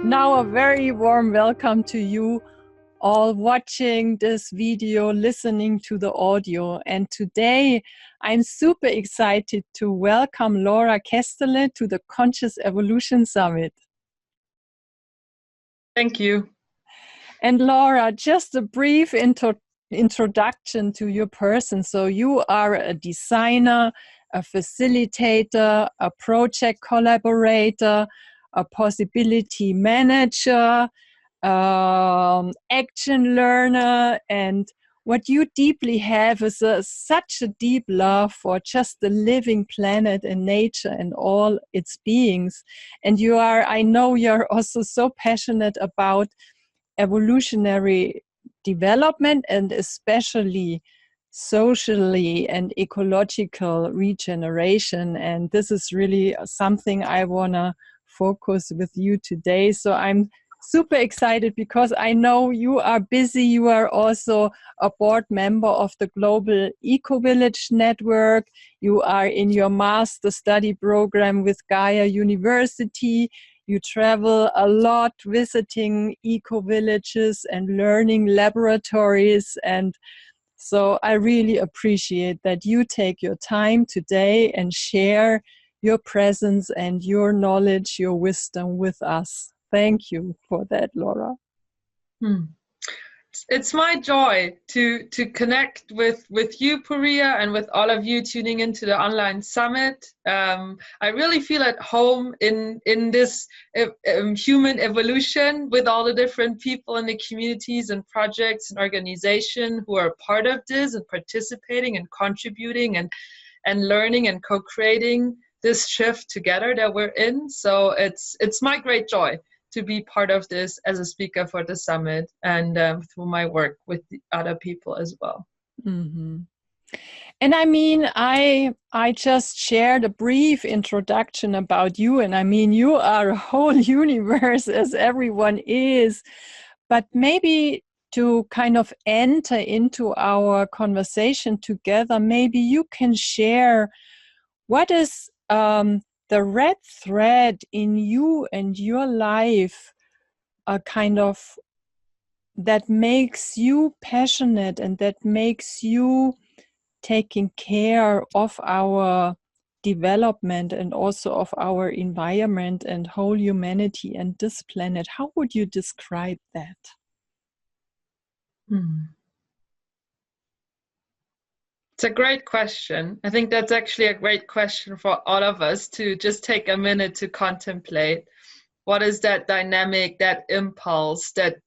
now a very warm welcome to you all watching this video, listening to the audio. And today I'm super excited to welcome Laura Kaestele to the Conscious Evolution Summit. Thank you. And Laura, just a brief introduction to your person. So you are a designer, a facilitator, a project collaborator, a possibility manager, action learner, and what you deeply have is such a deep love for just the living planet and nature and all its beings. And you are, I know you're also so passionate about evolutionary development and especially socially and ecological regeneration. And this is really something I want to focus with you today. So I'm super excited because I know you are busy. You are also a board member of the Global Eco-Village Network. You are in your master study program with Gaia University. You travel a lot visiting eco-villages and learning laboratories. And so I really appreciate that you take your time today and share your presence and your knowledge, your wisdom with us. Thank you for that, Laura. It's my joy to connect with you, Puria, and with all of you tuning into the online summit. I really feel at home in this human evolution with all the different people in the communities and projects and organizations who are part of this and participating and contributing and learning and co-creating this shift together that we're in. So it's my great joy to be part of this as a speaker for the summit and through my work with the other people as well. Mm-hmm. And I mean, I just shared a brief introduction about you, and I mean, you are a whole universe as everyone is, but maybe to kind of enter into our conversation together, maybe you can share what is the red thread in you and your life, kind of that makes you passionate and that makes you taking care of our development and also of our environment and whole humanity and this planet. How would you describe that? It's a great question. I think that's actually a great question for all of us to just take a minute to contemplate. What is that dynamic, that impulse that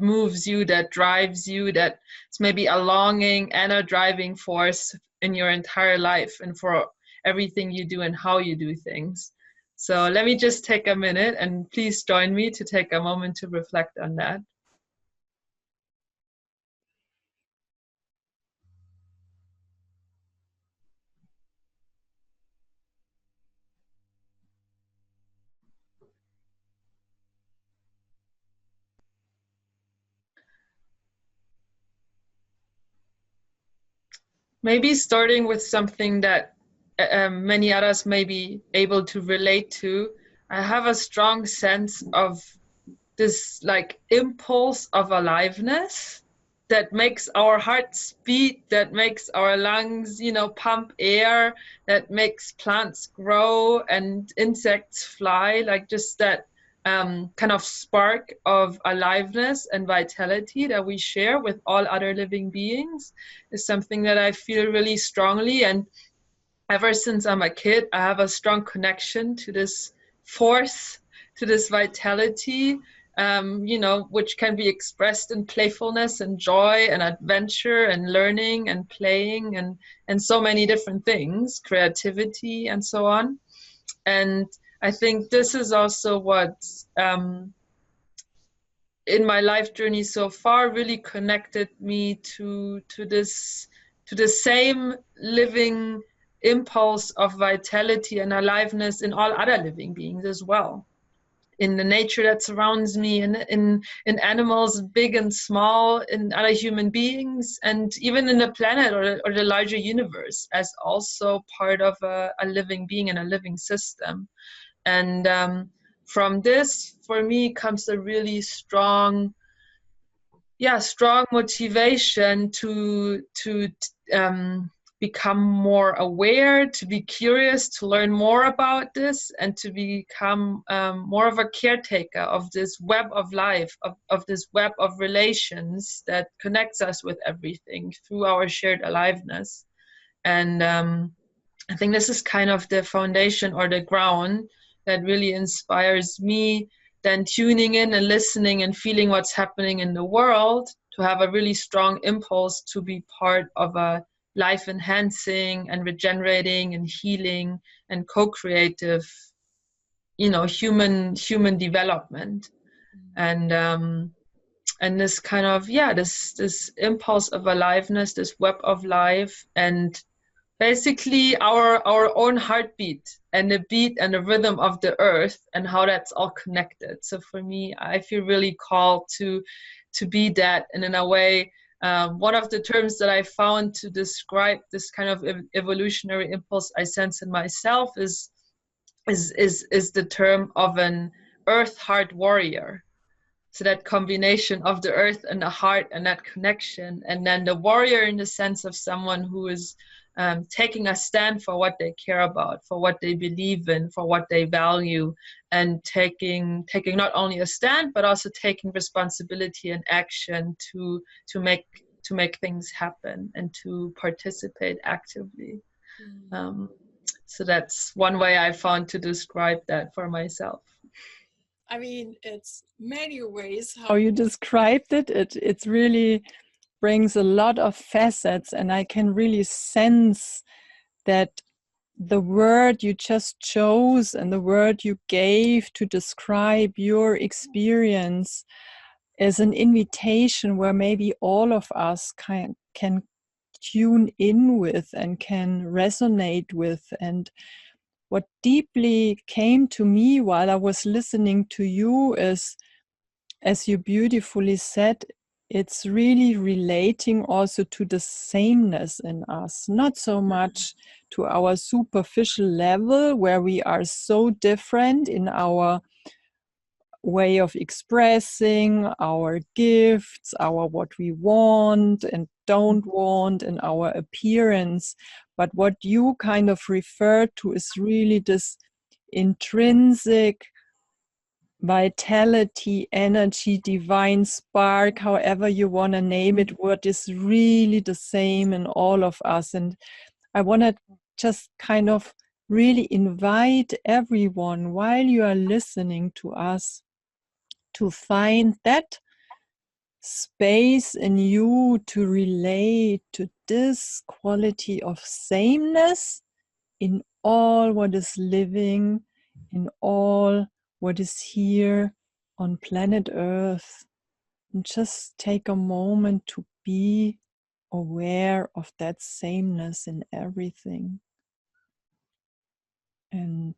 moves you, that drives you, that it's maybe a longing and a driving force in your entire life and for everything you do and how you do things. So let me just take a minute and please join me to take a moment to reflect on that. Maybe starting with something that many others may be able to relate to. I have a strong sense of this like impulse of aliveness that makes our hearts beat, that makes our lungs, pump air, that makes plants grow and insects fly, like just that kind of spark of aliveness and vitality that we share with all other living beings is something that I feel really strongly. And ever since I'm a kid, I have a strong connection to this force, to this vitality, which can be expressed in playfulness and joy and adventure and learning and playing and so many different things, creativity and so on. And I think this is also what in my life journey so far really connected me to the same living impulse of vitality and aliveness in all other living beings as well, in the nature that surrounds me, in animals big and small, in other human beings, and even in the planet or the larger universe as also part of a living being and a living system. And from this, for me, comes a really strong motivation to become more aware, to be curious, to learn more about this, and to become more of a caretaker of this web of life, of this web of relations that connects us with everything through our shared aliveness. And I think this is kind of the foundation or the ground that really inspires me, then tuning in and listening and feeling what's happening in the world, to have a really strong impulse to be part of a life enhancing and regenerating and healing and co-creative, human development. And this kind of this impulse of aliveness, this web of life, and basically our own heartbeat and the beat and the rhythm of the earth and how that's all connected. So for me, I feel really called to be that. And in a way, one of the terms that I found to describe this kind of evolutionary impulse I sense in myself is the term of an earth heart warrior. So that combination of the earth and the heart and that connection, and then the warrior in the sense of someone who is taking a stand for what they care about, for what they believe in, for what they value, and taking not only a stand but also taking responsibility and action to make things happen and to participate actively. So that's one way I found to describe that for myself. I mean, it's many ways how you described it. It really brings a lot of facets, and I can really sense that the word you just chose and the word you gave to describe your experience is an invitation where maybe all of us can tune in with and can resonate with. And what deeply came to me while I was listening to you is, as you beautifully said, it's really relating also to the sameness in us, not so much to our superficial level where we are so different in our way of expressing our gifts, our what we want and don't want, and our appearance. But what you kind of refer to is really this intrinsic vitality, energy, divine spark, however you want to name it, what is really the same in all of us. And I want to just kind of really invite everyone, while you are listening to us, to find that space in you to relate to this quality of sameness in all what is living, in all what is here on planet Earth. And just take a moment to be aware of that sameness in everything. And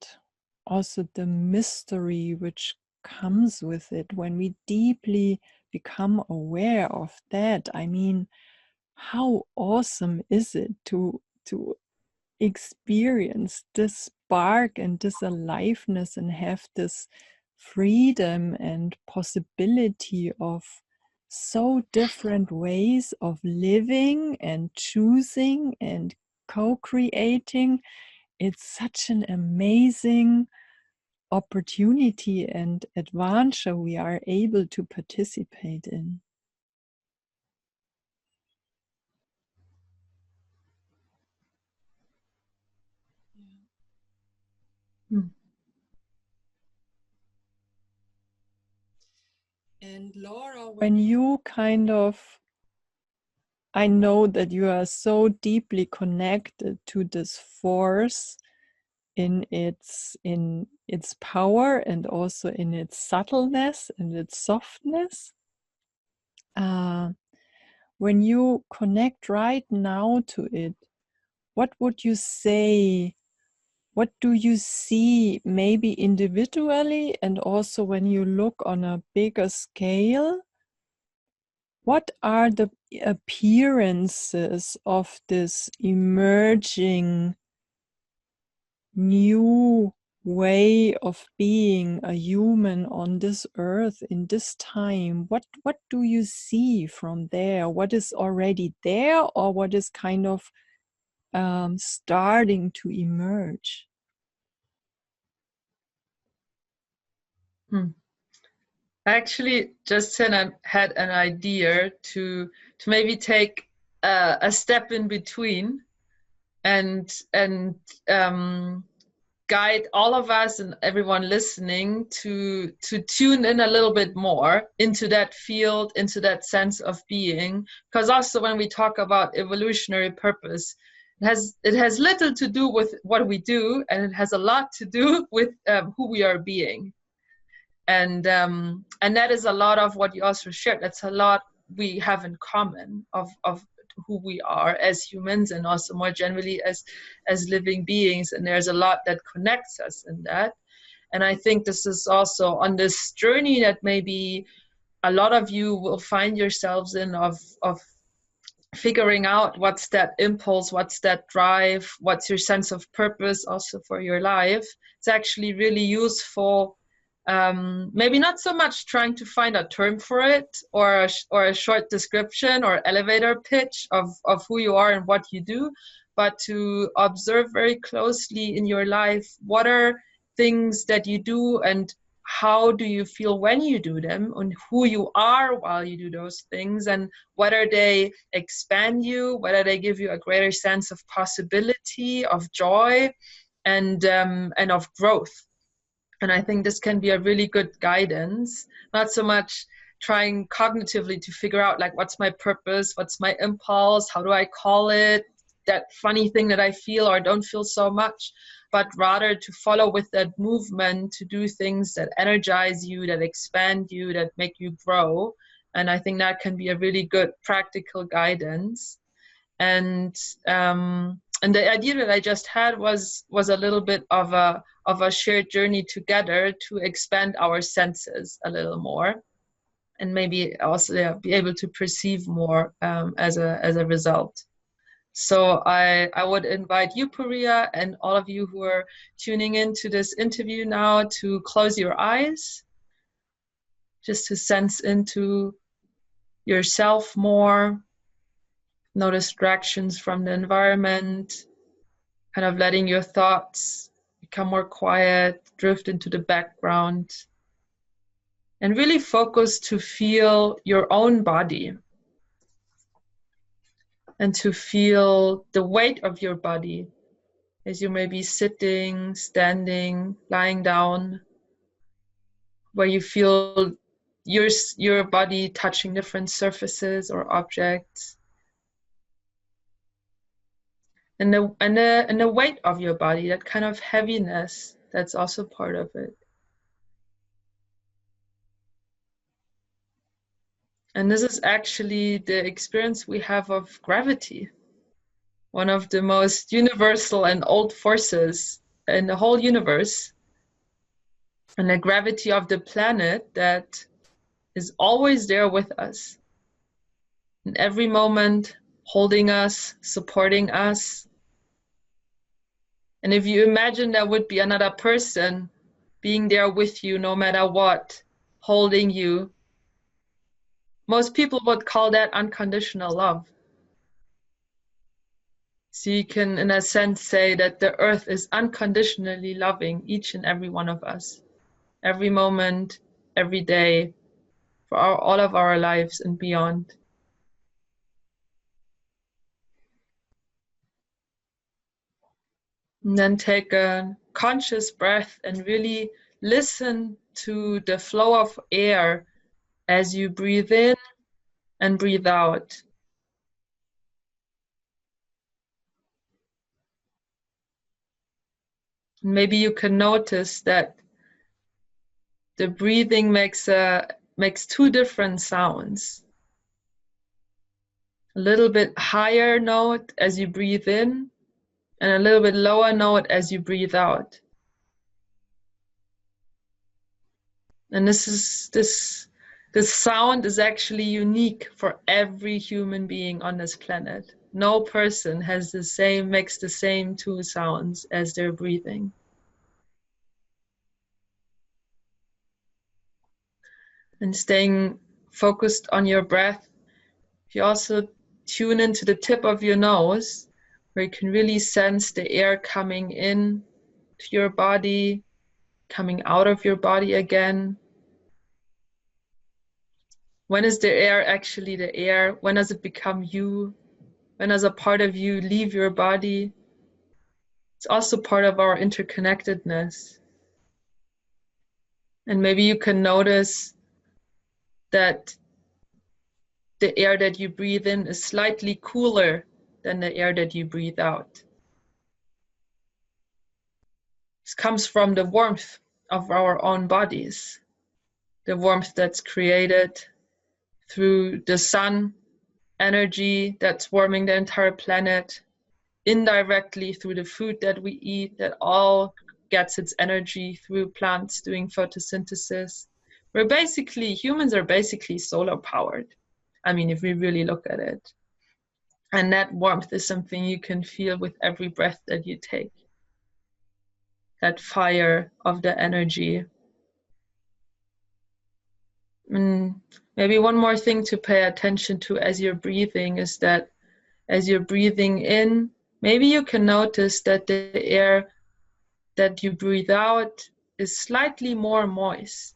also the mystery which comes with it when we deeply become aware of that. I mean, how awesome is it to experience this spark and this aliveness and have this freedom and possibility of so different ways of living and choosing and co-creating. It's such an amazing opportunity and adventure we are able to participate in. And Laura, when you kind of, I know that you are so deeply connected to this force in its power and also in its subtleness and its softness. When you connect right now to it, what would you say? What do you see, maybe individually and also when you look on a bigger scale? What are the appearances of this emerging new way of being a human on this earth in this time, what do you see from there? What is already there, or what is kind of starting to emerge? I actually just had an idea to maybe take a step in between and guide all of us and everyone listening to tune in a little bit more into that field, into that sense of being. Because also when we talk about evolutionary purpose, it has little to do with what we do, and it has a lot to do with who we are being. And that is a lot of what you also shared. That's a lot we have in common of who we are as humans, and also more generally as living beings. And there's a lot that connects us in that. And I think this is also on this journey that maybe a lot of you will find yourselves in, of figuring out what's that impulse, what's that drive, what's your sense of purpose also for your life. It's actually really useful. Maybe not so much trying to find a term for it, or a short description or elevator pitch of who you are and what you do, but to observe very closely in your life, what are things that you do, and how do you feel when you do them, and who you are while you do those things, and whether they expand you, whether they give you a greater sense of possibility, of joy, and of growth. And I think this can be a really good guidance, not so much trying cognitively to figure out like, what's my purpose, what's my impulse, how do I call it, that funny thing that I feel or don't feel so much, but rather to follow with that movement, to do things that energize you, that expand you, that make you grow. And I think that can be a really good practical guidance. And the idea that I just had was a little bit of a shared journey together to expand our senses a little more, and maybe also be able to perceive more as a result. So I would invite you, Puria, and all of you who are tuning into this interview now, to close your eyes, just to sense into yourself more. No distractions from the environment, kind of letting your thoughts become more quiet, drift into the background, and really focus to feel your own body, and to feel the weight of your body as you may be sitting, standing, lying down, where you feel your body touching different surfaces or objects. And the weight of your body, that kind of heaviness, that's also part of it. And this is actually the experience we have of gravity, one of the most universal and old forces in the whole universe, and the gravity of the planet that is always there with us, in every moment, holding us, supporting us. And if you imagine there would be another person being there with you no matter what, holding you, most people would call that unconditional love. So you can, in a sense, say that the earth is unconditionally loving each and every one of us, every moment, every day, for all of our lives and beyond. And then take a conscious breath and really listen to the flow of air as you breathe in and breathe out. Maybe you can notice that the breathing makes two different sounds. A little bit higher note as you breathe in, and a little bit lower note as you breathe out. And this sound is actually unique for every human being on this planet. No person makes the same two sounds as they're breathing. And staying focused on your breath, if you also tune into the tip of your nose, where you can really sense the air coming in to your body, coming out of your body again. When is the air actually the air? When does it become you? When does a part of you leave your body? It's also part of our interconnectedness. And maybe you can notice that the air that you breathe in is slightly cooler than the air that you breathe out. This comes from the warmth of our own bodies, the warmth that's created through the sun energy that's warming the entire planet, indirectly through the food that we eat, that all gets its energy through plants doing photosynthesis. Humans are basically solar powered. I mean, if we really look at it. And that warmth is something you can feel with every breath that you take. That fire of the energy. And maybe one more thing to pay attention to as you're breathing is that as you're breathing in, maybe you can notice that the air that you breathe out is slightly more moist.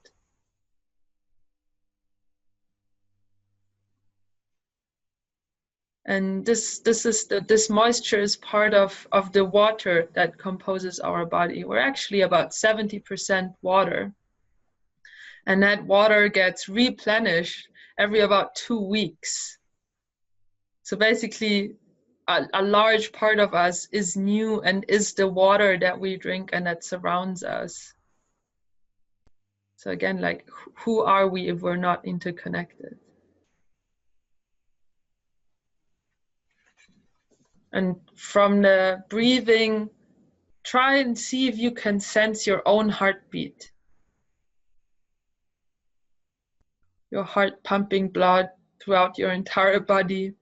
And this moisture is part of the water that composes our body. We're actually about 70% water. And that water gets replenished every about 2 weeks. So basically, a large part of us is new and is the water that we drink and that surrounds us. So again, like, who are we if we're not interconnected? And from the breathing, try and see if you can sense your own heartbeat. Your heart pumping blood throughout your entire body.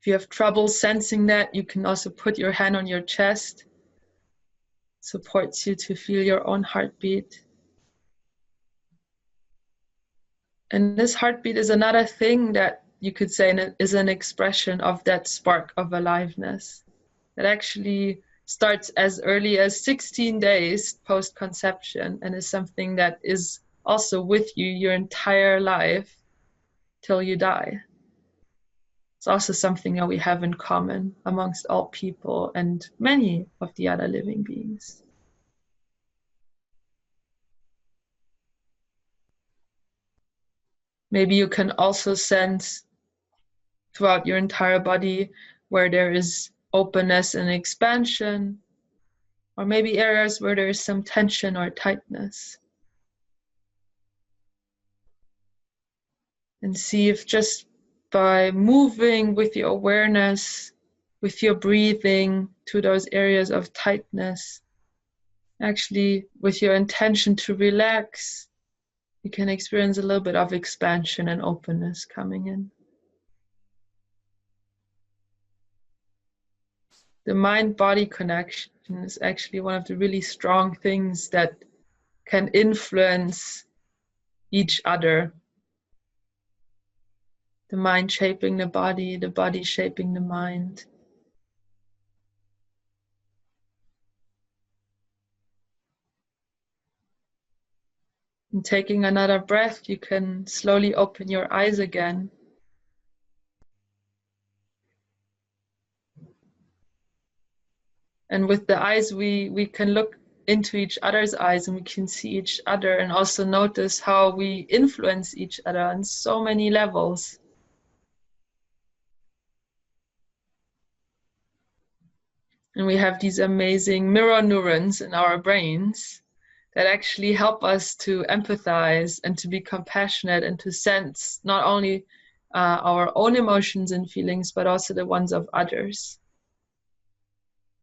If you have trouble sensing that, you can also put your hand on your chest. Supports you to feel your own heartbeat. And this heartbeat is another thing that you could say is an expression of that spark of aliveness that actually starts as early as 16 days post-conception and is something that is also with you your entire life till you die. It's also something that we have in common amongst all people and many of the other living beings. Maybe you can also sense throughout your entire body where there is openness and expansion, or maybe areas where there is some tension or tightness. And see if just by moving with your awareness, with your breathing to those areas of tightness, actually with your intention to relax, you can experience a little bit of expansion and openness coming in. The mind-body connection is actually one of the really strong things that can influence each other. The mind shaping the body shaping the mind. And taking another breath, you can slowly open your eyes again. And with the eyes, we can look into each other's eyes and we can see each other and also notice how we influence each other on so many levels. And we have these amazing mirror neurons in our brains that actually help us to empathize and to be compassionate and to sense not only our own emotions and feelings, but also the ones of others.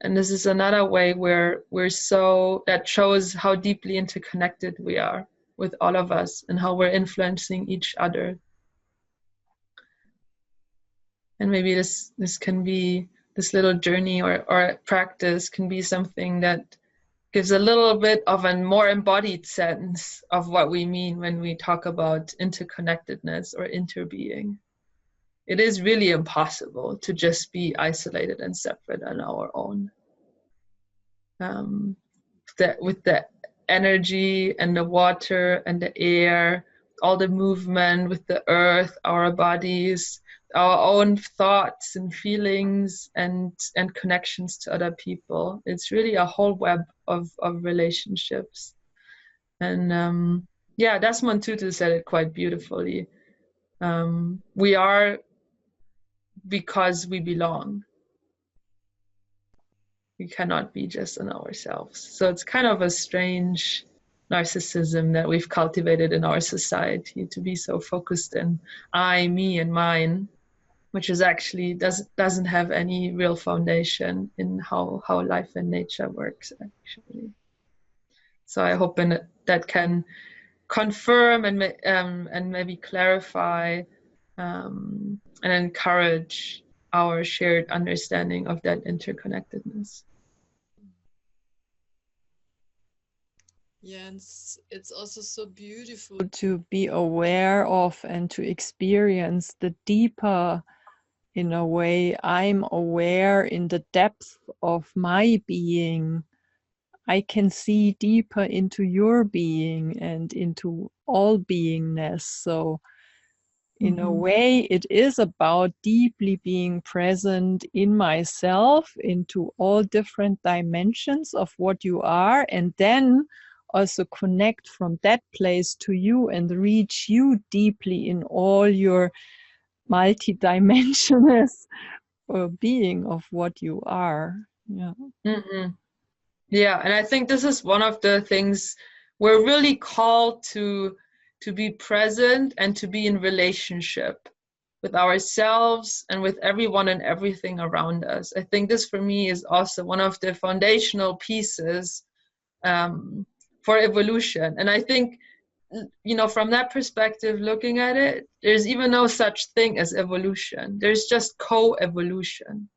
And this is another way where that shows how deeply interconnected we are with all of us and how we're influencing each other. And maybe this can be, this little journey or practice can be something that gives a little bit of a more embodied sense of what we mean when we talk about interconnectedness or interbeing. It is really impossible to just be isolated and separate on our own. That with the energy and the water and the air, all the movement with the earth, our bodies, our own thoughts and feelings and connections to other people. It's really a whole web of relationships. And yeah, Desmond Tutu said it quite beautifully. We are because we belong. We cannot be just in ourselves. So it's kind of a strange narcissism that we've cultivated in our society, to be so focused in I, me, and mine, which is actually doesn't have any real foundation in how life and nature works, actually. So I hope that can confirm and maybe clarify and encourage our shared understanding of that interconnectedness. Yeah, and it's also so beautiful to be aware of and to experience the deeper, in a way, I'm aware in the depth of my being. I can see deeper into your being and into all beingness. So in a way, it is about deeply being present in myself into all different dimensions of what you are, and then also connect from that place to you and reach you deeply in all your multi-dimensional being of what you are. Yeah. Yeah, and I think this is one of the things we're really called to be present and to be in relationship with ourselves and with everyone and everything around us. I think this for me is also one of the foundational pieces for evolution. And I think, you know, from that perspective, looking at it, there's even no such thing as evolution. There's just co-evolution.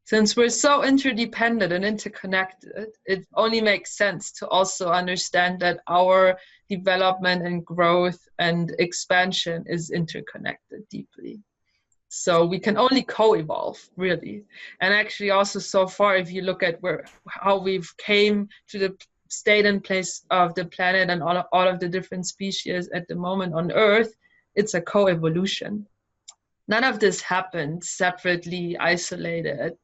Since we're so interdependent and interconnected, it only makes sense to also understand that our development and growth and expansion is interconnected deeply. So we can only co-evolve, really. And actually also so far, if you look at how we've came to the state and place of the planet and all of the different species at the moment on Earth, it's a co-evolution. None of this happened separately, isolated,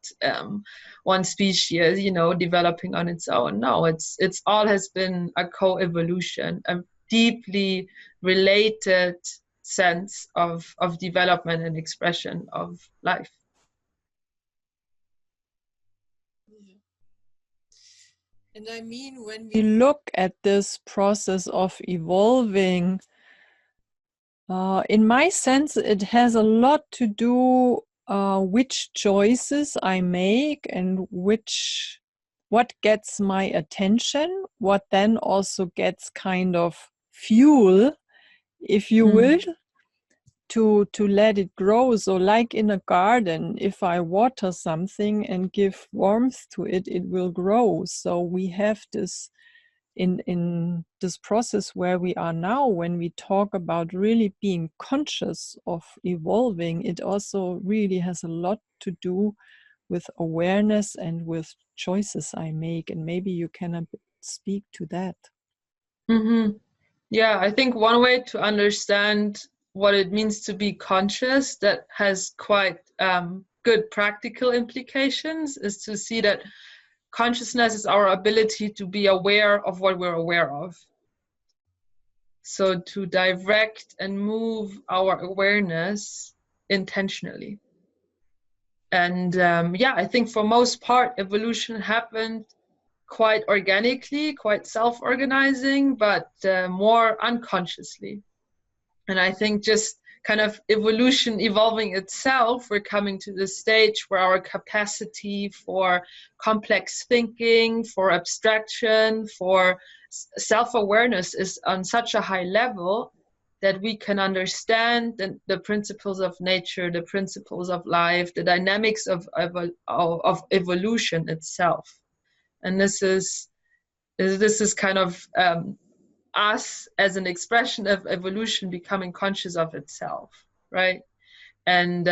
one species, you know, developing on its own. No, it's all has been a co-evolution, a deeply related sense of development and expression of life. And I mean, when we look at this process of evolving, in my sense, it has a lot to do which choices I make and what gets my attention, what then also gets kind of fuel, if you will, to let it grow. So like in a garden, if I water something and give warmth to it, it will grow. So we have this in this process where we are now, when we talk about really being conscious of evolving, it also really has a lot to do with awareness and with choices I make. And maybe you can speak to that. Yeah, I think one way to understand what it means to be conscious that has quite good practical implications is to see that consciousness is our ability to be aware of what we're aware of. So to direct and move our awareness intentionally. And yeah, I think for most part, evolution happened quite organically, quite self-organizing, but more unconsciously. And I think just kind of evolution evolving itself, we're coming to the stage where our capacity for complex thinking, for abstraction, for self-awareness is on such a high level that we can understand the principles of nature, the principles of life, the dynamics of evolution itself. And this is This is kind of us as an expression of evolution becoming conscious of itself, right? And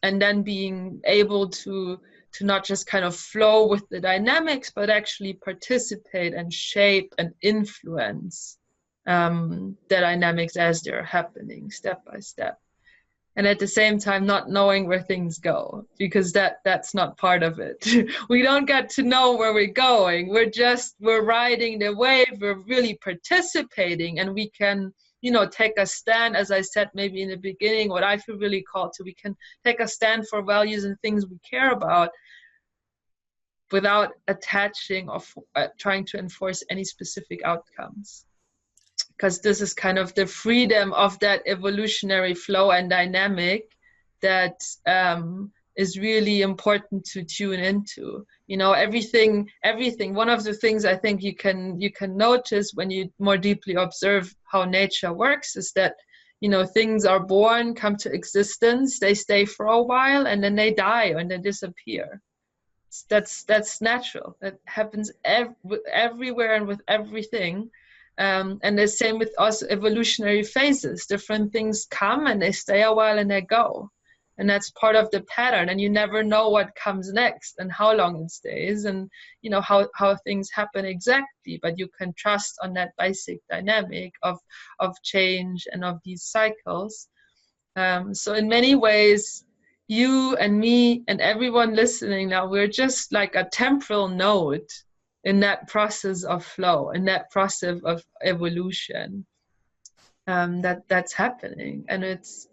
then being able to not just kind of flow with the dynamics, but actually participate and shape and influence the dynamics as they're happening step by step. And at the same time not knowing where things go, because that's not part of it. We don't get to know where we're going. We're riding the wave, we're really participating, and we can, you know, take a stand, as I said maybe in the beginning, what I feel really called to. We can take a stand for values and things we care about without attaching or trying to enforce any specific outcomes. Because this is kind of the freedom of that evolutionary flow and dynamic that is really important to tune into. You know, everything. One of the things I think you can notice when you more deeply observe how nature works is that, you know, things are born, come to existence, they stay for a while, and then they die and they disappear. That's natural. That happens everywhere and with everything. And the same with us, evolutionary phases. Different things come and they stay a while and they go. And that's part of the pattern. And you never know what comes next and how long it stays and, you know, how things happen exactly. But you can trust on that basic dynamic of change and of these cycles. So in many ways, you and me and everyone listening now, we're just like a temporal node in that process of flow, in that process of evolution that's happening. And it's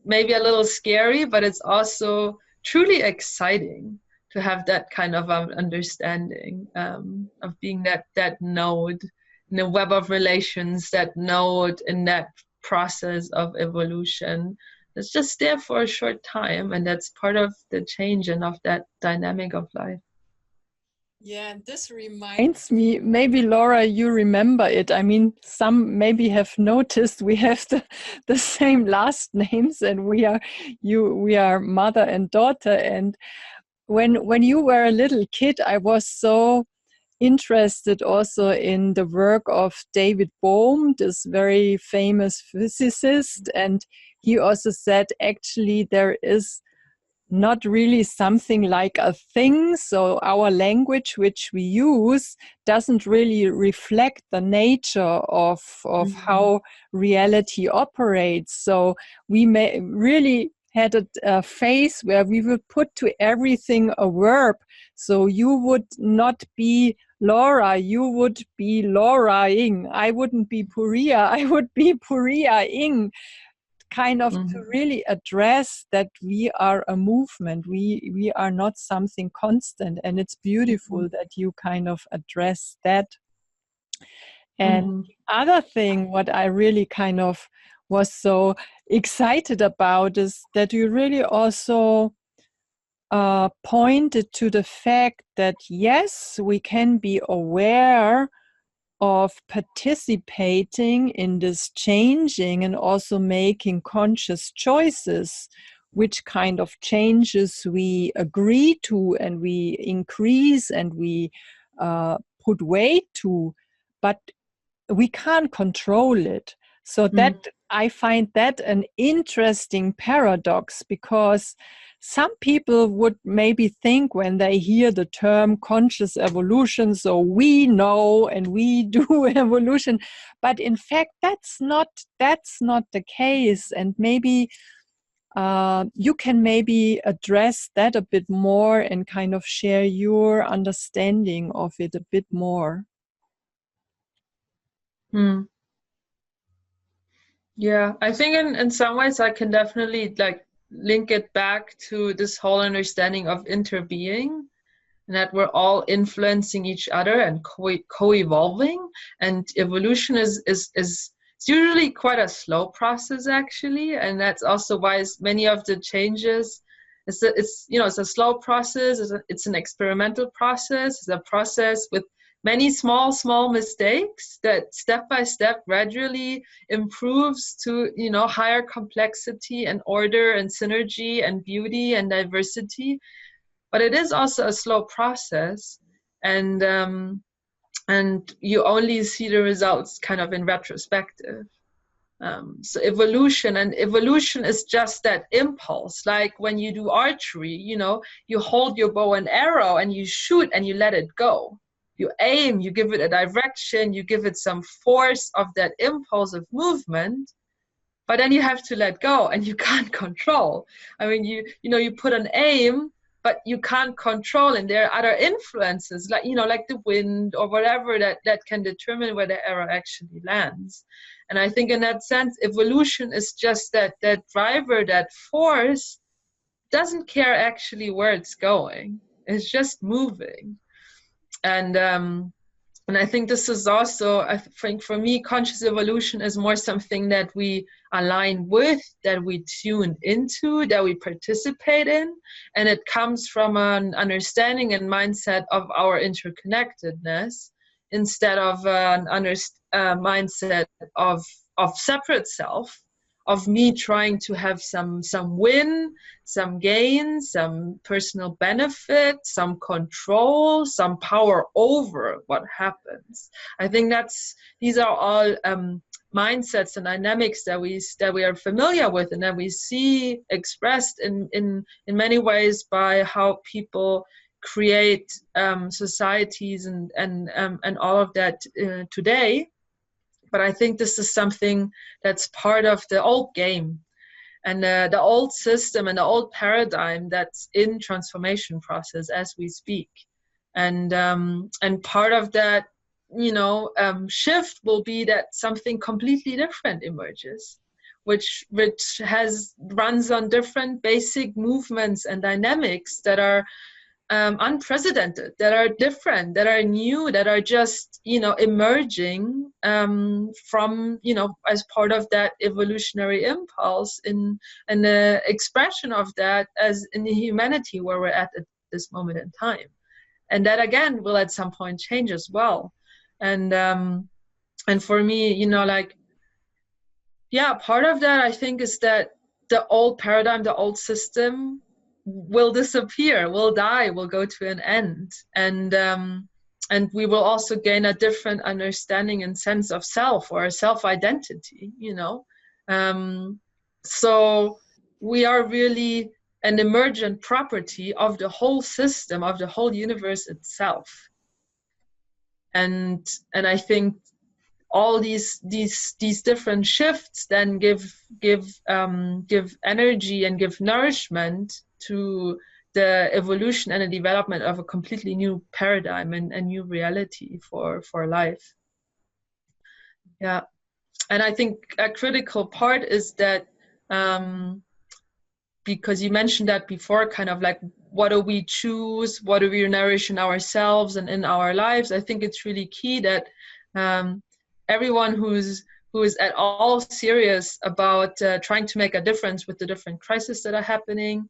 maybe a little scary, but it's also truly exciting to have that kind of understanding of being that node in the web of relations, that node in that process of evolution. It's just there for a short time, and that's part of the change and of that dynamic of life. Yeah, and this reminds me, maybe Laura, you remember it. I mean, some maybe have noticed we have the same last names, and we are mother and daughter. And when you were a little kid, I was so interested also in the work of David Bohm, this very famous physicist, and he also said actually there is not really something like a thing. So our language which we use doesn't really reflect the nature of how reality operates. So we may really had a phase where we would put to everything a verb. So you would not be Laura, you would be Laura-ing. I wouldn't be Puria, I would be Puria-ing. Kind of to really address that we are a movement, we are not something constant, and it's beautiful that you kind of address that. And the other thing what I really kind of was so excited about is that you really also pointed to the fact that yes, we can be aware of participating in this changing and also making conscious choices, which kind of changes we agree to and we increase and we put weight to, but we can't control it. So that I find that an interesting paradox, because some people would maybe think when they hear the term conscious evolution, so we know and we do evolution, but in fact that's not the case. And maybe you can maybe address that a bit more and kind of share your understanding of it a bit more. Yeah, I think in some ways I can definitely like link it back to this whole understanding of interbeing, and that we're all influencing each other and co-evolving. And evolution is it's usually quite a slow process actually, and that's also why many of the changes it's a slow process. It's an experimental process. It's a process with many small mistakes that step by step gradually improves to, you know, higher complexity and order and synergy and beauty and diversity. But it is also a slow process. And and you only see the results kind of in retrospective. So evolution is just that impulse. Like when you do archery, you know, you hold your bow and arrow and you shoot and you let it go. You aim, you give it a direction, you give it some force of that impulse of movement, but then you have to let go and you can't control. I mean, you know, you put an aim, but you can't control, and there are other influences, like, you know, like the wind or whatever, that can determine where the arrow actually lands. And I think in that sense, evolution is just that driver, that force doesn't care actually where it's going. It's just moving. And I think this is also, I think for me, conscious evolution is more something that we align with, that we tune into, that we participate in. And it comes from an understanding and mindset of our interconnectedness instead of an mindset of separate self, of me trying to have some win, some gain, some personal benefit, some control, some power over what happens. I think these are all mindsets and dynamics that we are familiar with, and that we see expressed in many ways by how people create societies and all of that today. But I think this is something that's part of the old game, and the old system and the old paradigm that's in transformation process as we speak. And part of that, you know, shift will be that something completely different emerges, which runs on different basic movements and dynamics that are unprecedented, that are different, that are new, that are just, you know, emerging from, you know, as part of that evolutionary impulse and the expression of that as in the humanity where we're at this moment in time. And that again will at some point change as well. And for me, you know, like, yeah, part of that I think is that the old paradigm, the old system will disappear, will die, will go to an end. And we will also gain a different understanding and sense of self, or self-identity, you know. So we are really an emergent property of the whole system, of the whole universe itself. And I think all these different shifts then give energy and give nourishment to the evolution and the development of a completely new paradigm and a new reality for life. Yeah. And I think a critical part is that because you mentioned that before, kind of like, what do we choose, what do we nourish in ourselves and in our lives? I think it's really key that everyone who is at all serious about trying to make a difference with the different crises that are happening,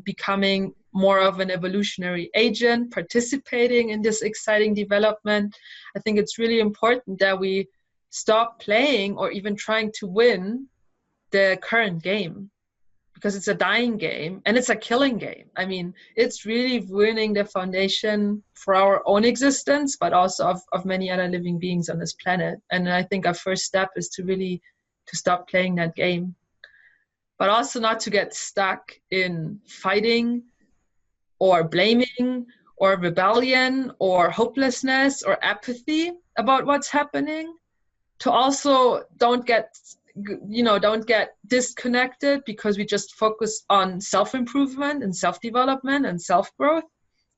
becoming more of an evolutionary agent, participating in this exciting development, I think it's really important that we stop playing or even trying to win the current game, because it's a dying game and it's a killing game. I mean, it's really ruining the foundation for our own existence, but also of many other living beings on this planet. And I think our first step is to stop playing that game, but also not to get stuck in fighting or blaming or rebellion or hopelessness or apathy about what's happening. To also don't get disconnected because we just focus on self-improvement and self-development and self-growth.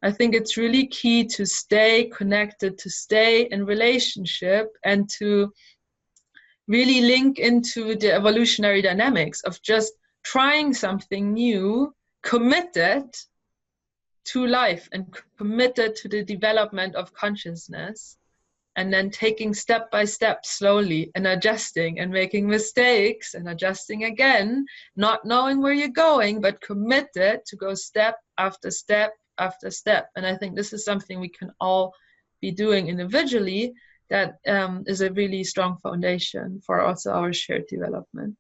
I think it's really key to stay connected, to stay in relationship, and to really link into the evolutionary dynamics of just trying something new, committed to life and committed to the development of consciousness. And then taking step by step slowly and adjusting and making mistakes and adjusting again, not knowing where you're going, but committed to go step after step after step. And I think this is something we can all be doing individually that is a really strong foundation for also our shared development.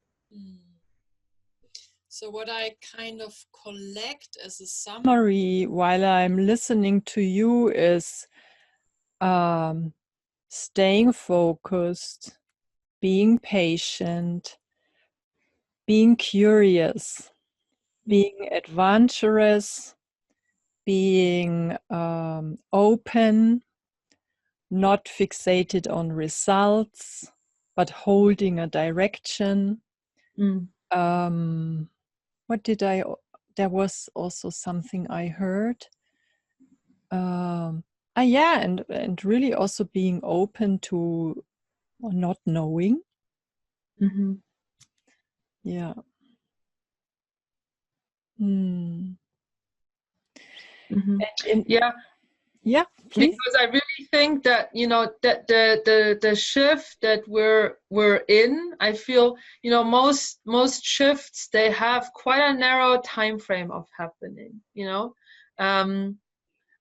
So what I kind of collect as a summary while I'm listening to you is staying focused, being patient, being curious, being adventurous, being open, not fixated on results, but holding a direction. What did I, there was also something I heard. Yeah, and really also being open to not knowing. Yeah. Yeah. Yeah, please. Because I really think that, you know, that the shift that we're in, I feel, you know, most shifts, they have quite a narrow time frame of happening, you know.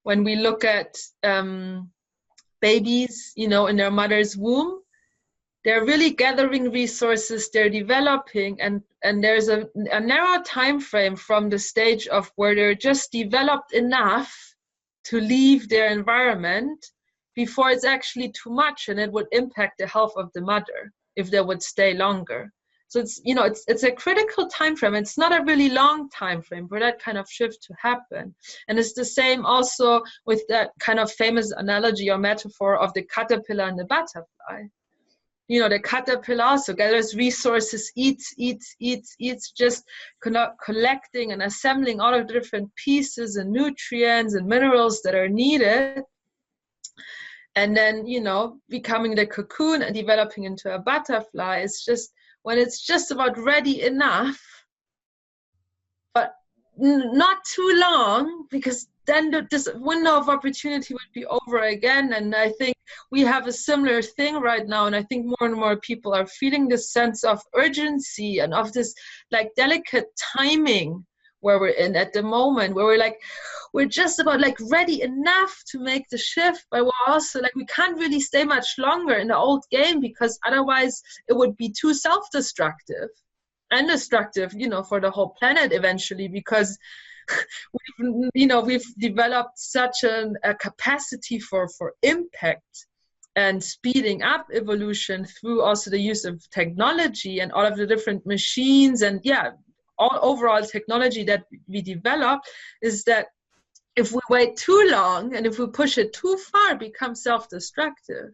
When we look at babies, you know, in their mother's womb, they're really gathering resources, they're developing, and there's a narrow time frame from the stage of where they're just developed enough to leave their environment before it's actually too much and it would impact the health of the mother if they would stay longer. So it's, you know, it's a critical time frame. It's not a really long time frame for that kind of shift to happen. And it's the same also with that kind of famous analogy or metaphor of the caterpillar and the butterfly. You know, the caterpillar also gathers resources, eats, just collecting and assembling all of the different pieces and nutrients and minerals that are needed. And then, you know, becoming the cocoon and developing into a butterfly is just when it's just about ready enough, but not too long, because then this window of opportunity would be over again. And I think we have a similar thing right now, and I think more and more people are feeling this sense of urgency and of this like delicate timing where we're in at the moment, where we're just about like ready enough to make the shift, but we're also like, we can't really stay much longer in the old game, because otherwise it would be too self-destructive and destructive, you know, for the whole planet eventually, because we've developed such a capacity for impact and speeding up evolution through also the use of technology and all of the different machines and all overall technology that we develop, is that if we wait too long and if we push it too far, it becomes self-destructive.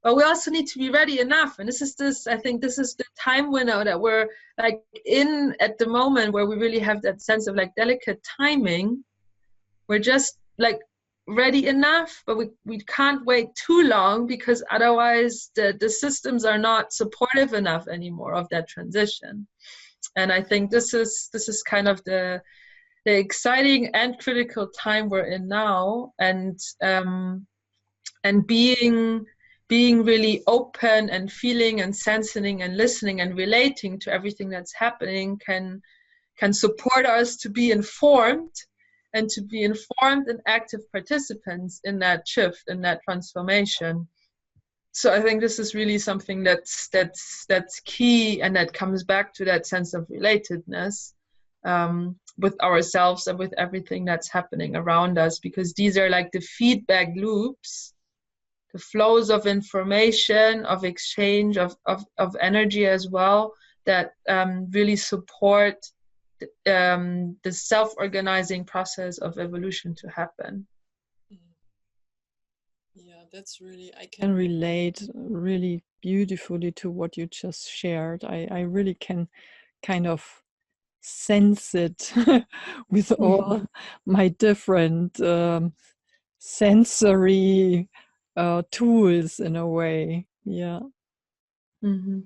But we also need to be ready enough. And I think this is the time window that we're like in at the moment, where we really have that sense of like delicate timing. We're just like ready enough, but we can't wait too long, because otherwise the systems are not supportive enough anymore of that transition. And I think this is kind of the exciting and critical time we're in now. And being really open and feeling and sensing and listening and relating to everything that's happening can support us to be informed and active participants in that shift, in that transformation. So I think this is really something that's key, and that comes back to that sense of relatedness with ourselves and with everything that's happening around us, because these are like the feedback loops, the flows of information, of exchange, of energy as well, that really support the self-organizing process of evolution to happen. Yeah, that's really, I can relate really beautifully to what you just shared. I really can kind of sense it with all my different sensory tools in a way. Yeah. Mm-hmm.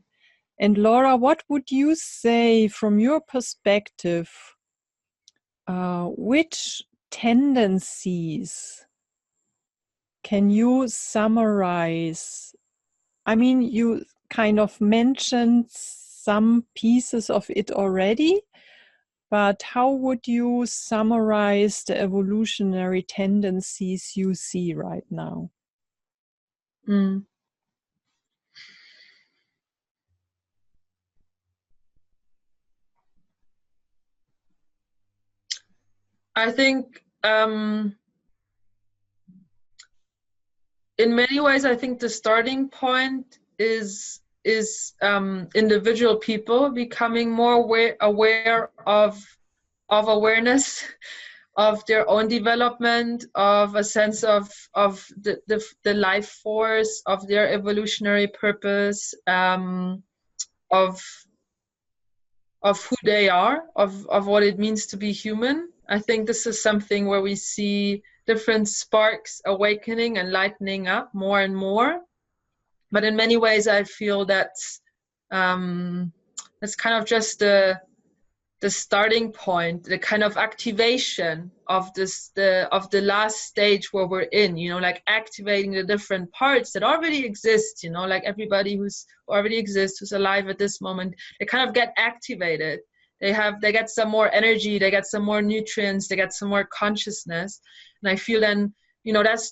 And Laura, what would you say from your perspective, which tendencies can you summarize? I mean, you kind of mentioned some pieces of it already, but how would you summarize the evolutionary tendencies you see right now? I think in many ways, I think the starting point is individual people becoming more aware of awareness, of their own development, of a sense of the life force, of their evolutionary purpose, of who they are, of what it means to be human. I think this is something where we see different sparks awakening and lightening up more and more. But in many ways, I feel that's kind of just the starting point, the kind of activation of the last stage where we're in, like activating the different parts that already exist, like everybody who's already exists, who's alive at this moment, they kind of get activated. They get some more energy, they get some more nutrients, they get some more consciousness. And I feel then, that's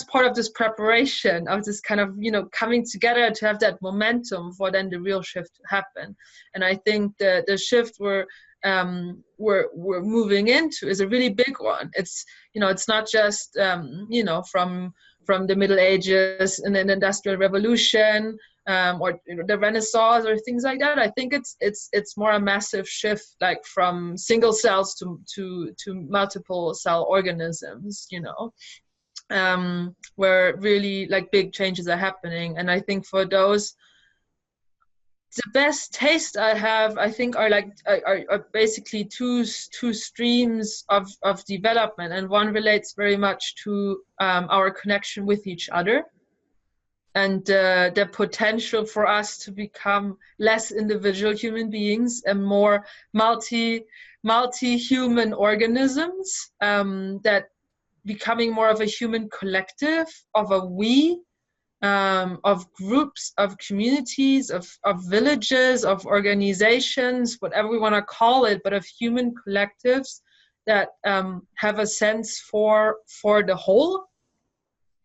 part of this preparation of this kind of, coming together to have that momentum for then the real shift to happen. And I think the shift we're moving into is a really big one. It's, it's not just, from the Middle Ages and then the Industrial Revolution, or the Renaissance or things like that. I think it's more a massive shift, like from single cells to multiple cell organisms, where really like big changes are happening. And I think for those, the best taste I have, I think, are basically two streams of development, and one relates very much to our connection with each other, and the potential for us to become less individual human beings and more multi-human organisms, that becoming more of a human collective, of a we, of groups, of communities, of villages, of organizations, whatever we want to call it, but of human collectives that have a sense for the whole,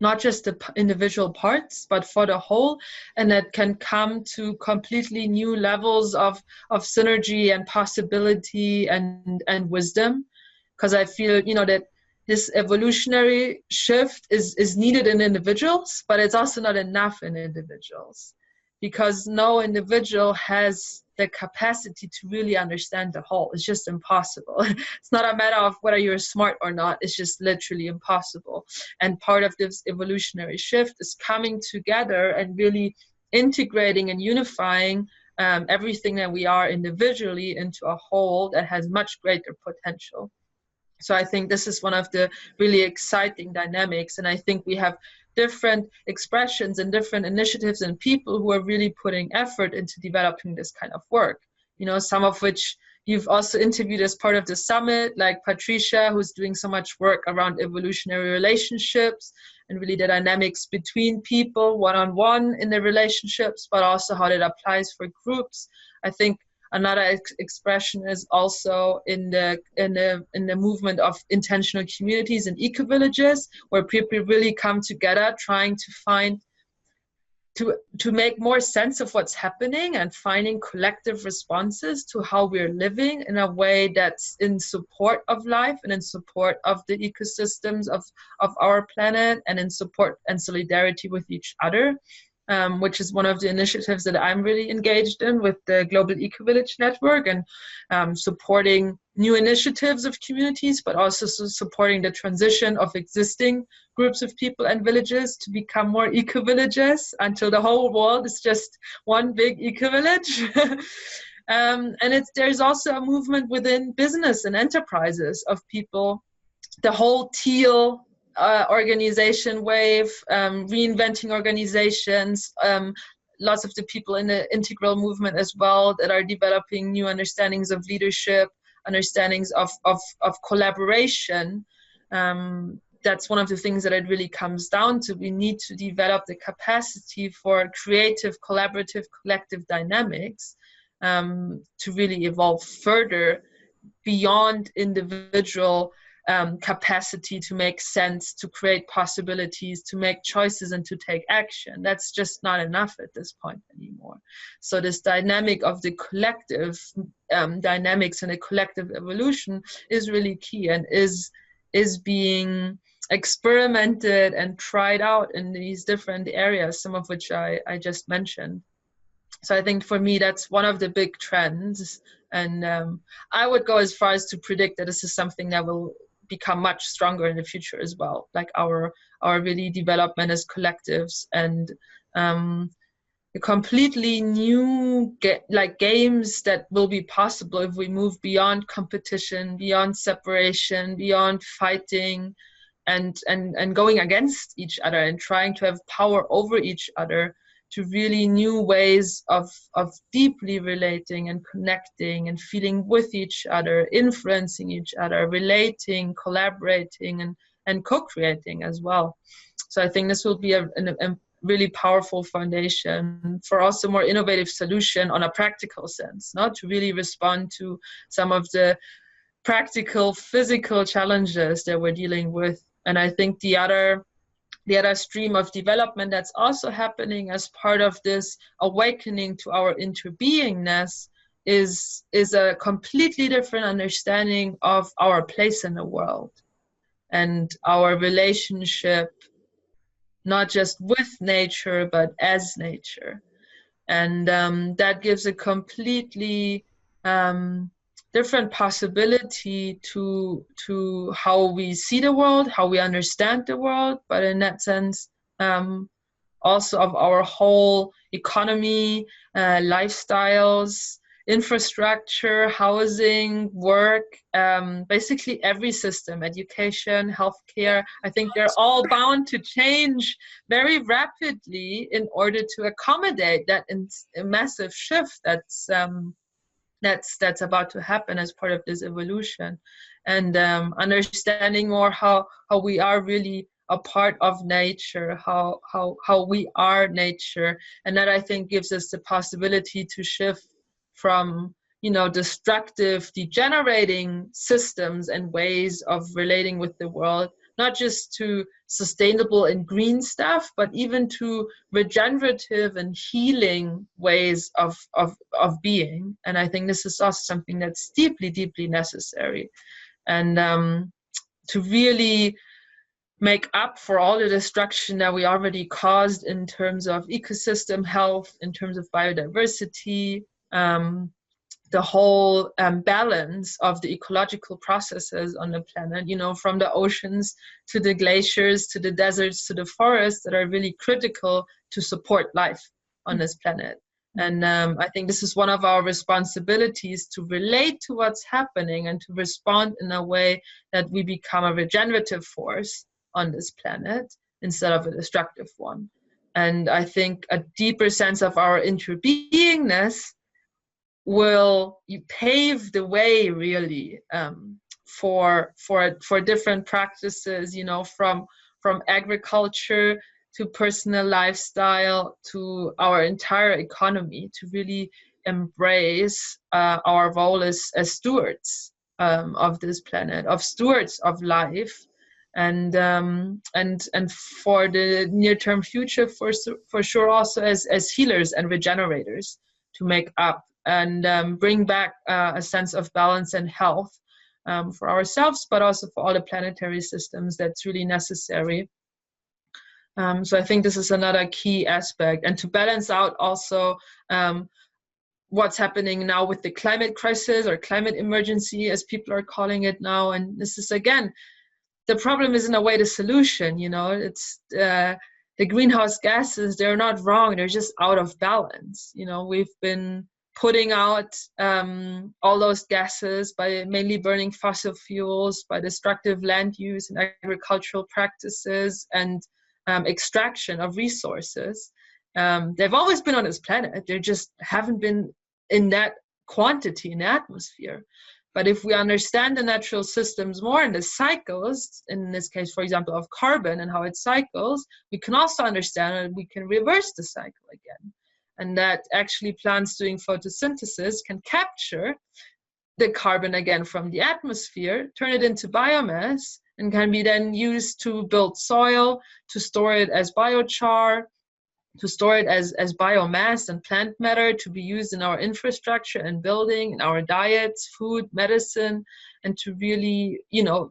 not just the individual parts, but for the whole, and that can come to completely new levels of synergy and possibility and wisdom. Because I feel, that this evolutionary shift is needed in individuals, but it's also not enough in individuals, because no individual has the capacity to really understand the whole. It's just impossible. It's not a matter of whether you're smart or not. It's just literally impossible. And part of this evolutionary shift is coming together and really integrating and unifying everything that we are individually into a whole that has much greater potential. So I think this is one of the really exciting dynamics. And I think we have different expressions and different initiatives and people who are really putting effort into developing this kind of work. Some of which you've also interviewed as part of the summit, like Patricia, who's doing so much work around evolutionary relationships and really the dynamics between people one-on-one in the relationships, but also how that applies for groups. I think another expression is also in the movement of intentional communities and eco-villages, where people really come together trying to find, to make more sense of what's happening and finding collective responses to how we're living in a way that's in support of life and in support of the ecosystems of our planet, and in support and solidarity with each other. Which is one of the initiatives that I'm really engaged in with the Global Eco-Village Network, and supporting new initiatives of communities, but also supporting the transition of existing groups of people and villages to become more eco-villages until the whole world is just one big eco-village. And there's also a movement within business and enterprises of people, the whole teal organization wave, reinventing organizations, lots of the people in the integral movement as well that are developing new understandings of leadership, understandings of collaboration. That's one of the things that it really comes down to. We need to develop the capacity for creative, collaborative, collective dynamics to really evolve further beyond individual capacity to make sense, to create possibilities, to make choices, and to take action. That's just not enough at this point anymore. So this dynamic of the collective dynamics and the collective evolution is really key, and is being experimented and tried out in these different areas, some of which I just mentioned. So I think for me, that's one of the big trends. And I would go as far as to predict that this is something that will become much stronger in the future as well, like our really development as collectives, and a completely new games that will be possible if we move beyond competition, beyond separation, beyond fighting, and going against each other and trying to have power over each other, to really new ways of deeply relating and connecting and feeling with each other, influencing each other, relating, collaborating, and co-creating as well. So I think this will be a really powerful foundation for also more innovative solution on a practical sense, not to really respond to some of the practical physical challenges that we're dealing with. And I think the other stream of development that's also happening as part of this awakening to our interbeingness is a completely different understanding of our place in the world and our relationship, not just with nature, but as nature. And that gives a completely different possibility to how we see the world, how we understand the world, but in that sense, also of our whole economy, lifestyles, infrastructure, housing, work, basically every system, education, healthcare. I think they're all bound to change very rapidly in order to accommodate that massive shift that's about to happen as part of this evolution. And understanding more how we are really a part of nature, how we are nature, and that I think gives us the possibility to shift from destructive, degenerating systems and ways of relating with the world, not just to sustainable and green stuff, but even to regenerative and healing ways of being. And I think this is also something that's deeply, deeply necessary. And to really make up for all the destruction that we already caused in terms of ecosystem health, in terms of biodiversity, the whole balance of the ecological processes on the planet, from the oceans to the glaciers, to the deserts, to the forests, that are really critical to support life on this planet. And I think this is one of our responsibilities, to relate to what's happening and to respond in a way that we become a regenerative force on this planet instead of a destructive one. And I think a deeper sense of our interbeingness will pave the way really for different practices, from agriculture to personal lifestyle to our entire economy, to really embrace our role as stewards of this planet, of stewards of life, and for the near-term future, for sure, also as healers and regenerators, to make up and bring back a sense of balance and health for ourselves, but also for all the planetary systems. That's really necessary. So I think this is another key aspect, and to balance out also what's happening now with the climate crisis, or climate emergency, as people are calling it now. And this is, again, the problem is in a way the solution. It's the greenhouse gases, they're not wrong, they're just out of balance. We've been putting out all those gases by mainly burning fossil fuels, by destructive land use and agricultural practices, and extraction of resources. They've always been on this planet, they just haven't been in that quantity in the atmosphere. But if we understand the natural systems more, and the cycles, in this case, for example, of carbon and how it cycles, we can also understand that we can reverse the cycle again. And that actually plants doing photosynthesis can capture the carbon again from the atmosphere, turn it into biomass, and can be then used to build soil, to store it as biochar, to store it as biomass and plant matter, to be used in our infrastructure and building, in our diets, food, medicine, and to really,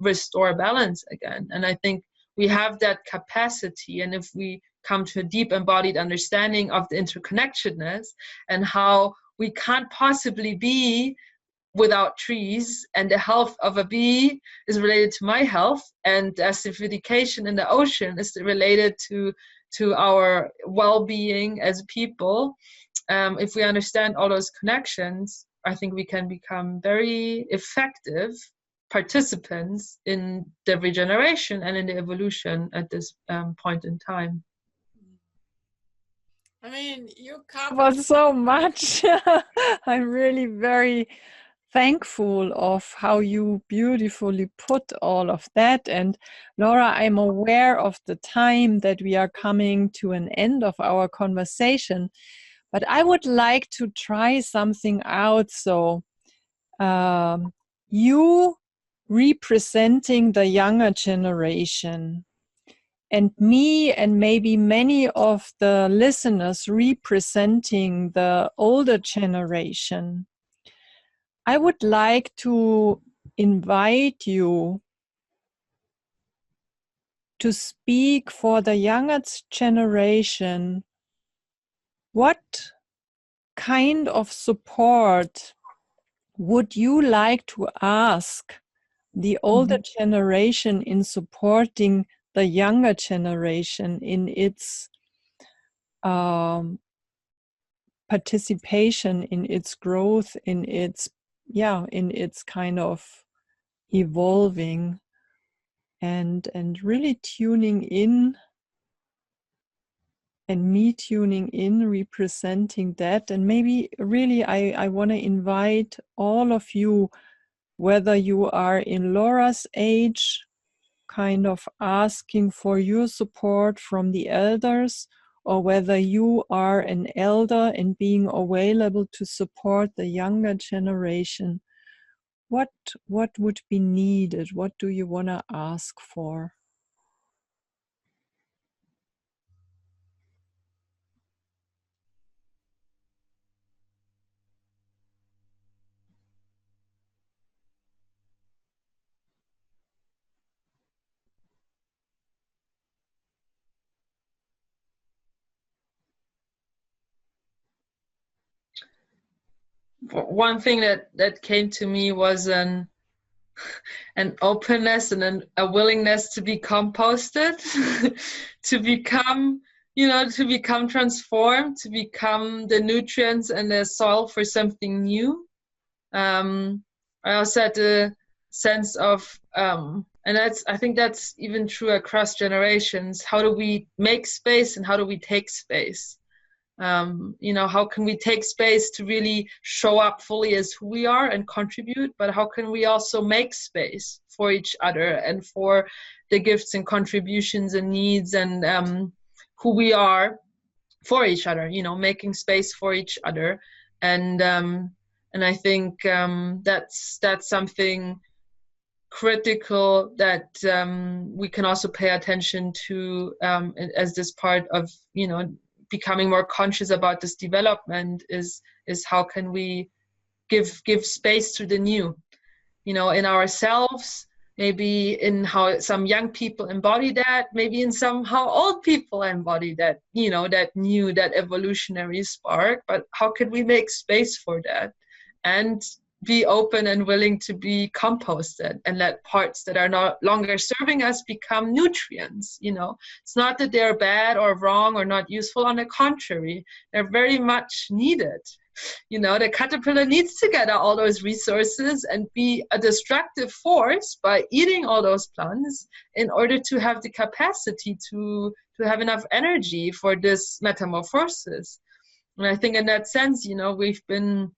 restore balance again. And I think we have that capacity. And if we come to a deep embodied understanding of the interconnectedness and how we can't possibly be without trees, and the health of a bee is related to my health, and acidification in the ocean is related to our well-being as people. If we understand all those connections, I think we can become very effective participants in the regeneration and in the evolution at this point in time. I mean, you covered so much. I'm really very thankful of how you beautifully put all of that. And Laura, I'm aware of the time that we are coming to an end of our conversation, but I would like to try something out. So you representing the younger generation, and me and maybe many of the listeners representing the older generation, I would like to invite you to speak for the younger generation. What kind of support would you like to ask the older generation in supporting the younger generation in its participation, in its growth, in its kind of evolving, and really tuning in, and me tuning in, representing that. And maybe really I want to invite all of you, whether you are in Laura's age, kind of asking for your support from the elders, or whether you are an elder and being available to support the younger generation. What would be needed? What do you want to ask for? One thing that came to me was an openness and a willingness to be composted, to become, to become transformed, to become the nutrients and the soil for something new. I also had a sense of, and I think that's even true across generations. How do we make space and how do we take space? How can we take space to really show up fully as who we are and contribute, but how can we also make space for each other and for the gifts and contributions and needs and who we are for each other, making space for each other. And I think that's something critical that we can also pay attention to as this part of, becoming more conscious about this development is how can we give space to the new, in ourselves, maybe in how some young people embody that, maybe in how old people embody that, that evolutionary spark. But how can we make space for that and be open and willing to be composted and let parts that are no longer serving us become nutrients? It's not that they're bad or wrong or not useful. On the contrary, they're very much needed. The caterpillar needs to gather all those resources and be a destructive force by eating all those plants in order to have the capacity to have enough energy for this metamorphosis. And I think in that sense, we've been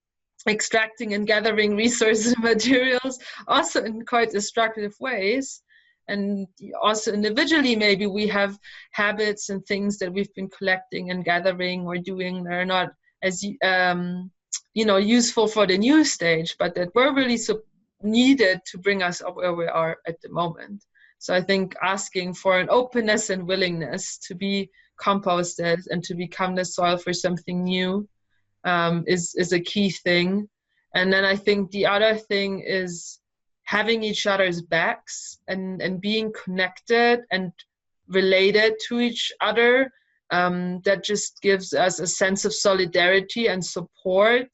extracting and gathering resources and materials also in quite destructive ways. And also individually, maybe we have habits and things that we've been collecting and gathering or doing that are not as useful for the new stage, but that were really needed to bring us up where we are at the moment. So I think asking for an openness and willingness to be composted and to become the soil for something new is a key thing. And then I think the other thing is having each other's backs and being connected and related to each other, that just gives us a sense of solidarity and support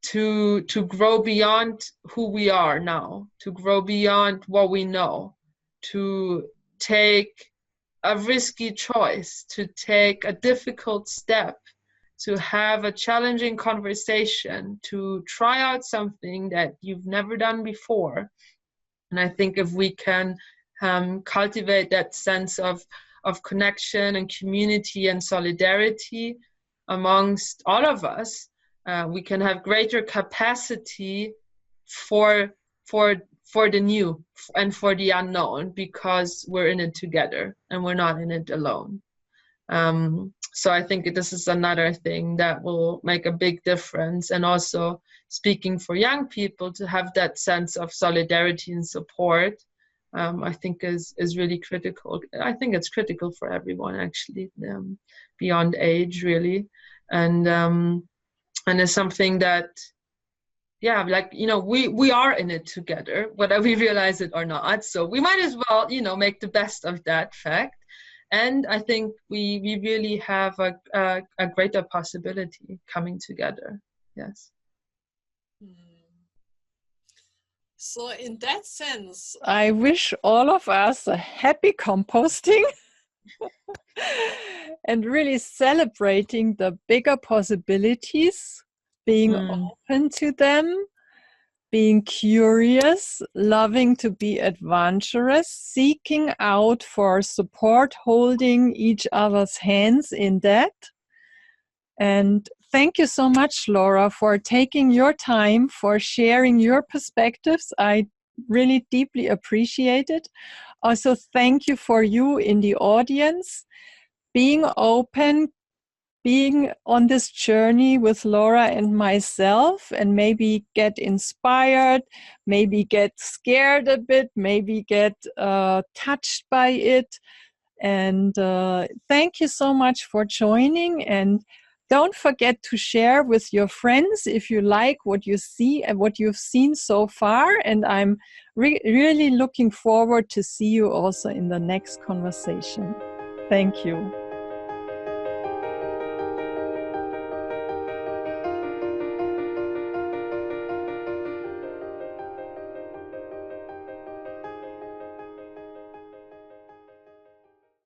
to grow beyond who we are now, to grow beyond what we know, to take a risky choice, to take a difficult step, to have a challenging conversation, to try out something that you've never done before. And I think if we can cultivate that sense of connection and community and solidarity amongst all of us, we can have greater capacity for the new and for the unknown, because we're in it together and we're not in it alone. So I think this is another thing that will make a big difference. And also speaking for young people, to have that sense of solidarity and support, I think is really critical. I think it's critical for everyone, actually, beyond age, really. And it's something that, yeah, like, you know, we are in it together, whether we realize it or not. So we might as well, you know, make the best of that fact. And I think we really have a greater possibility coming together. Yes. So in that sense, I wish all of us a happy composting and really celebrating the bigger possibilities, being open to them, being curious, loving to be adventurous, seeking out for support, holding each other's hands in that. And thank you so much, Laura, for taking your time, for sharing your perspectives. I really deeply appreciate it. Also, thank you for you in the audience, being open, being on this journey with Laura and myself, and maybe get inspired, maybe get scared a bit, maybe get touched by it. And thank you so much for joining. And don't forget to share with your friends if you like what you see and what you've seen so far. And I'm really looking forward to see you also in the next conversation. Thank you.